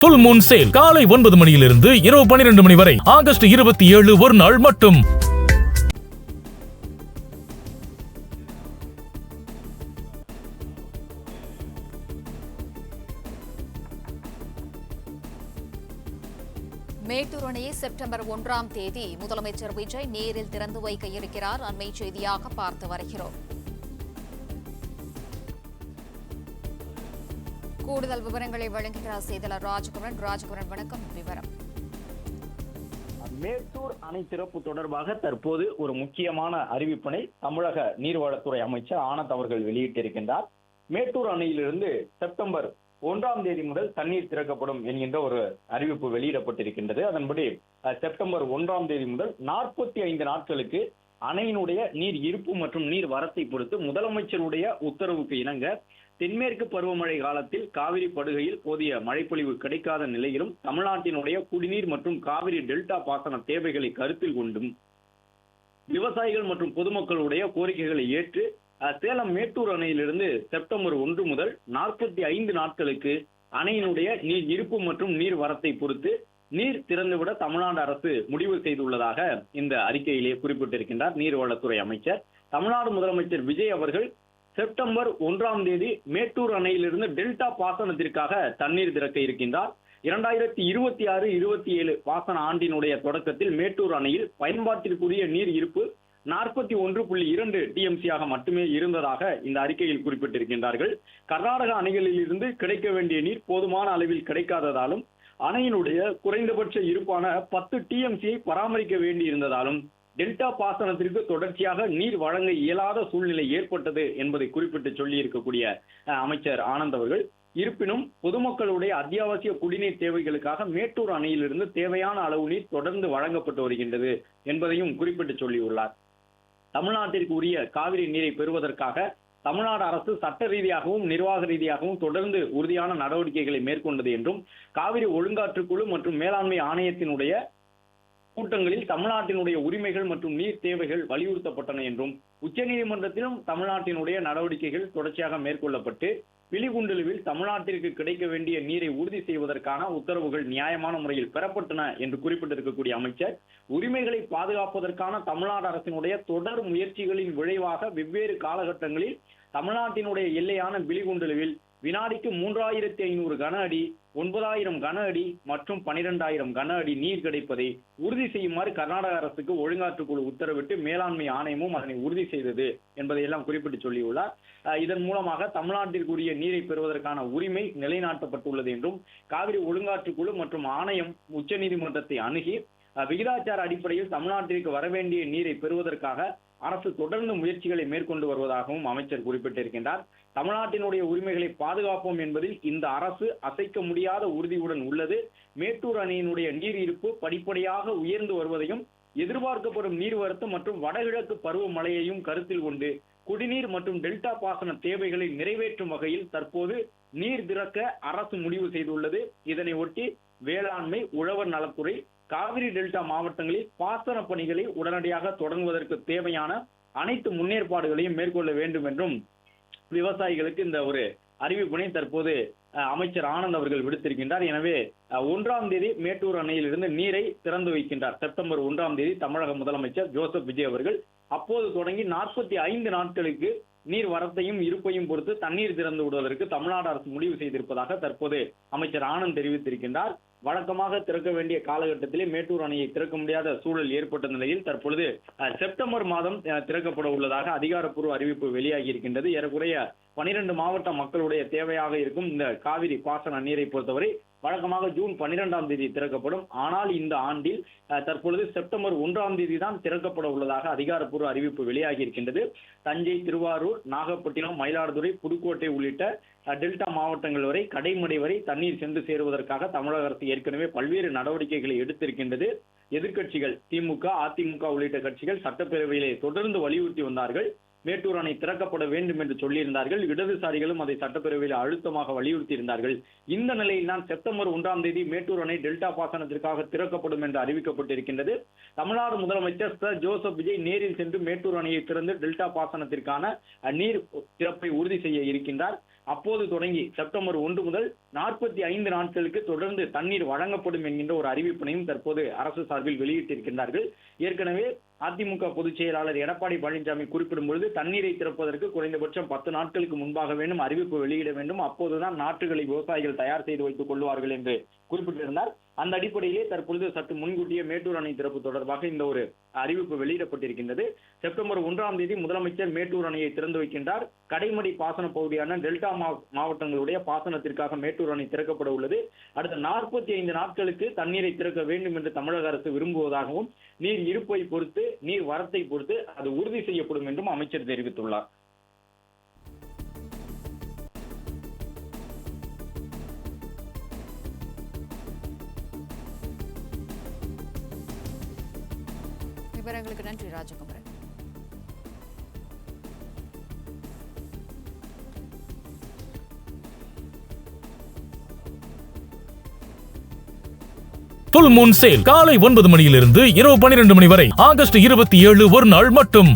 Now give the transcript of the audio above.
Full Moon sale காலை 9 மணியிலிருந்து இரவு 12 மணி வரை ஆகஸ்ட் 27 ஒரு நாள் மட்டும். மேட்டூர் அணையை செப்டம்பர் 1ஆம் தேதி முதலமைச்சர் விஜய் நேரில் திறந்து வைக்க இருக்கிறார். அண்மை செய்தியாக பார்த்து வருகிறோம். கூடுதல் விவரங்களை வழங்குகிறார் செய்தியாளர் ராஜகுமரன். வணக்கம். விவரம். மேட்டூர் அணை திறப்பு தொடர்பாக தற்போது ஒரு முக்கியமான அறிவிப்பினை தமிழக நீர்வளத்துறை அமைச்சர் ஆனந்த் அவர்கள் வெளியிட்டிருக்கின்றார். மேட்டூர் அணையிலிருந்து செப்டம்பர் 1ஆம் தேதி முதல் தண்ணீர் திறக்கப்படும் என்கின்ற ஒரு அறிவிப்பு வெளியிடப்பட்டிருக்கின்றது. அதன்படி செப்டம்பர் 1ஆம் தேதி முதல் 45 நாட்களுக்கு அணையினுடைய நீர் இருப்பு மற்றும் நீர் வரத்தை பொறுத்து முதலமைச்சருடைய உத்தரவுக்கு இணங்க தென்மேற்கு பருவமழை காலத்தில் காவிரி படுகையில் போதிய மழைப்பொழிவு கிடைக்காத நிலையிலும் தமிழ்நாட்டினுடைய குடிநீர் மற்றும் காவிரி டெல்டா பாசன தேவைகளை கருத்தில் கொண்டும் விவசாயிகள் மற்றும் பொதுமக்களுடைய கோரிக்கைகளை ஏற்று சேலம் மேட்டூர் அணையிலிருந்து செப்டம்பர் 1 முதல் 45 நாட்களுக்கு அணையினுடைய நீர் இருப்பு மற்றும் நீர் வரத்தை பொறுத்து நீர் திறந்துவிட தமிழ்நாடு அரசு முடிவு செய்துள்ளதாக இந்த அறிக்கையிலே குறிப்பிட்டிருக்கின்றார் நீர்வளத்துறை அமைச்சர். தமிழ்நாடு முதலமைச்சர் விஜய் அவர்கள் செப்டம்பர் 1ஆம் தேதி மேட்டூர் அணையிலிருந்து டெல்டா பாசனத்திற்காக தண்ணீர் திறக்க இருக்கின்றார். 2026-27 பாசன ஆண்டினுடைய தொடக்கத்தில் மேட்டூர் அணையில் பயன்பாட்டிற்குரிய நீர் இருப்பு 41.2 டிஎம்சியாக மட்டுமே இருந்ததாக இந்த அறிக்கையில் குறிப்பிட்டிருக்கின்றார்கள். கர்நாடக அணைகளில் இருந்து கிடைக்க வேண்டிய நீர் போதுமான அளவில் கிடைக்காததாலும் அணையினுடைய குறைந்தபட்ச இருப்பான 10 டிஎம்சியை பராமரிக்க வேண்டியிருந்ததாலும் டெல்டா பாசனத்திற்கு தொடர்ச்சியாக நீர் வழங்க இயலாத சூழ்நிலை ஏற்பட்டது என்பதை குறிப்பிட்டு சொல்லி இருக்கக்கூடிய அமைச்சர் ஆனந்த் அவர்கள், இருப்பினும் பொதுமக்களுடைய அத்தியாவசிய குடிநீர் தேவைகளுக்காக மேட்டூர் அணையிலிருந்து தேவையான அளவு நீர் தொடர்ந்து வழங்கப்பட்டு வருகின்றது என்பதையும் குறிப்பிட்டு சொல்லியுள்ளார். தமிழ்நாட்டிற்கு உரிய காவிரி நீரை பெறுவதற்காக தமிழ்நாடு அரசு சட்ட ரீதியாகவும் நிர்வாக ரீதியாகவும் தொடர்ந்து உறுதியான நடவடிக்கைகளை மேற்கொண்டது என்றும் காவிரி ஒழுங்காற்றுக்குழு மற்றும் மேலாண்மை ஆணையத்தினுடைய கூட்டங்களில் தமிழ்நாட்டினுடைய உரிமைகள் மற்றும் நீர் தேவைகள் வலியுறுத்தப்பட்டன என்றும் உச்சநீதிமன்றத்திலும் தமிழ்நாட்டினுடைய நடவடிக்கைகள் தொடர்ச்சியாக மேற்கொள்ளப்பட்டு பிலிகுண்டுலுவில் தமிழ்நாட்டிற்கு கிடைக்க வேண்டிய நீரை உறுதி செய்வதற்கான உத்தரவுகள் நியாயமான முறையில் பெறப்பட்டன என்று குறிப்பிட்டிருக்கக்கூடிய அமைச்சர், உரிமைகளை பாதுகாப்பதற்கான தமிழ்நாடு அரசினுடைய தொடர் முயற்சிகளின் விளைவாக வெவ்வேறு காலகட்டங்களில் தமிழ்நாட்டினுடைய எல்லையான பிலிகுண்டுலுவில் வினாடிக்கு 3500 கன அடி, 9000 கன அடி மற்றும் 12000 கன அடி நீர் கிடைப்பதை உறுதி செய்யுமாறு கர்நாடக அரசுக்கு ஒழுங்காற்றுக்குழு உத்தரவிட்டு மேலாண்மை ஆணையமும் அதனை உறுதி செய்தது என்பதையெல்லாம் குறிப்பிட்டு சொல்லியுள்ளார். இதன் மூலமாக தமிழ்நாட்டிற்குரிய நீரை பெறுவதற்கான உரிமை நிலைநாட்டப்பட்டுள்ளது என்றும் காவிரி ஒழுங்காற்றுக்குழு மற்றும் ஆணையம் உச்சநீதிமன்றத்தை அணுகி விகிதாச்சார அடிப்படையில் தமிழ்நாட்டிற்கு வரவேண்டிய நீரை பெறுவதற்காக அரசு தொடர்ந்து முயற்சிகளை மேற்கொண்டு வருவதாகவும் அமைச்சர் குறிப்பிட்டிருக்கின்றார். தமிழ்நாட்டினுடைய உரிமைகளை பாதுகாப்போம் என்பதில் இந்த அரசு அசைக்க முடியாத உறுதியுடன் உள்ளது. மேட்டூர் அணையினுடைய நீர் இருப்பு படிப்படியாக உயர்ந்து வருவதையும் எதிர்பார்க்கப்படும் நீர்வரத்து மற்றும் வடகிழக்கு பருவமழையையும் கருத்தில் கொண்டு குடிநீர் மற்றும் டெல்டா பாசன தேவைகளை நிறைவேற்றும் வகையில் தற்போது நீர் திறக்க அரசு முடிவு செய்துள்ளது. இதனை ஒட்டி வேளாண்மை, உழவர் நலத்துறை, காவிரி டெல்டா மாவட்டங்களில் பாசன பணிகளை உடனடியாக தொடங்குவதற்கு தேவையான அனைத்து முன்னேற்பாடுகளையும் மேற்கொள்ள வேண்டும் என்றும் விவசாயிகளுக்கு இந்த ஒரு அறிவிப்பினை தற்போது அமைச்சர் ஆனந்த் அவர்கள் விடுத்திருக்கின்றார். எனவே 1ஆம் தேதி மேட்டூர் அணையிலிருந்து நீரை திறந்து வைக்கின்றார். செப்டம்பர் 1ஆம் தேதி தமிழக முதலமைச்சர் ஜோசப் விஜய் அவர்கள். அப்போது தொடங்கி 45 நாட்களுக்கு நீர் வரத்தையும் இருப்பையும் பொறுத்து தண்ணீர் திறந்து விடுவதற்கு தமிழ்நாடு அரசு முடிவு செய்திருப்பதாக தற்போது அமைச்சர் ஆனந்த் தெரிவித்திருக்கின்றார். வழக்கமாக திறக்க வேண்டிய காலகட்டத்திலே மேட்டூர் அணையை திறக்க முடியாத சூழல் ஏற்பட்ட நிலையில் தற்பொழுது செப்டம்பர் மாதம் திறக்கப்பட உள்ளதாக அதிகாரப்பூர்வ அறிவிப்பு வெளியாகி இருக்கின்றது. ஏறக்குறைய 12 மாவட்ட மக்களுடைய தேவையாக இருக்கும் இந்த காவிரி பாசன நீரை பொறுத்தவரை வழக்கமாக ஜூன் 12ஆம் தேதி திறக்கப்படும். ஆனால் இந்த ஆண்டில் தற்பொழுது செப்டம்பர் 1ஆம் தேதி தான் திறக்கப்பட உள்ளதாக அதிகாரப்பூர்வ அறிவிப்பு வெளியாகி இருக்கின்றது. தஞ்சை, திருவாரூர், நாகப்பட்டினம், மயிலாடுதுறை, புதுக்கோட்டை உள்ளிட்ட டெல்டா மாவட்டங்கள் வரை கடைமடை வரை தண்ணீர் சென்று சேருவதற்காக தமிழக அரசு ஏற்கனவே பல்வேறு நடவடிக்கைகளை எடுத்திருக்கின்றது. எதிர்க்கட்சிகள் திமுக, அதிமுக உள்ளிட்ட கட்சிகள் சட்டப்பேரவையிலே தொடர்ந்து வலியுறுத்தி வந்தார்கள். மேட்டூர் அணை திறக்கப்பட வேண்டும் என்று சொல்லியிருந்தார்கள். இடதுசாரிகளும் அதை சட்டப்பேரவையில் அழுத்தமாக வலியுறுத்தி இருந்தார்கள். இந்த நிலையில் தான் செப்டம்பர் 1ஆம் தேதி மேட்டூர் அணை டெல்டா பாசனத்திற்காக திறக்கப்படும் என்று அறிவிக்கப்பட்டிருக்கின்றது. தமிழ்நாடு முதலமைச்சர் ஜோசப் விஜய் நேரில் சென்று மேட்டூர் அணையை திறந்து டெல்டா பாசனத்திற்கான நீர் திறப்பை உறுதி செய்ய இருக்கின்றார். அப்போது தொடங்கி செப்டம்பர் 1 முதல் 45 நாட்களுக்கு தொடர்ந்து தண்ணீர் வழங்கப்படும் என்கின்ற ஒரு அறிவிப்பினையும் தற்போது அரசு சார்பில் வெளியிட்டிருக்கின்றார்கள். ஏற்கனவே அதிமுக பொதுச் செயலாளர் எடப்பாடி பழனிசாமி குறிப்பிடும் பொழுது தண்ணீரை திறப்பதற்கு குறைந்தபட்சம் 10 நாட்களுக்கு முன்பாக வேண்டும், அறிவிப்பு வெளியிட வேண்டும், அப்போதுதான் நாற்றுகளை விவசாயிகள் தயார் செய்து வைத்துக் கொள்வார்கள் என்று குறிப்பிட்டிருந்தார். அந்த அடிப்படையிலே தற்பொழுது சற்று முன்கூட்டிய மேட்டூர் அணை திறப்பு தொடர்பாக இந்த ஒரு அறிவிப்பு வெளியிடப்பட்டிருக்கின்றது. செப்டம்பர் 1ஆம் தேதி முதலமைச்சர் மேட்டூர் அணையை திறந்து வைக்கின்றார். கடைமடை பாசன பகுதியான டெல்டா மாவட்டங்களுடைய பாசனத்திற்காக மேட்டூர் அணை திறக்கப்பட உள்ளது. அடுத்த 45 நாட்களுக்கு தண்ணீரை திறக்க வேண்டும் என்று தமிழக அரசு விரும்புவதாகவும், நீர் இருப்பை பொறுத்து, நீர் வரத்தை பொறுத்து அது உறுதி செய்யப்படும் என்றும் அமைச்சர் தெரிவித்துள்ளார். விவரங்களுக்கு நன்றி ராஜகுமரன். ஃபுல் மூன் சேல் காலை 9 மணியிலிருந்து இரவு 12 மணி வரை ஆகஸ்ட் 27 ஒரு நாள் மட்டும்.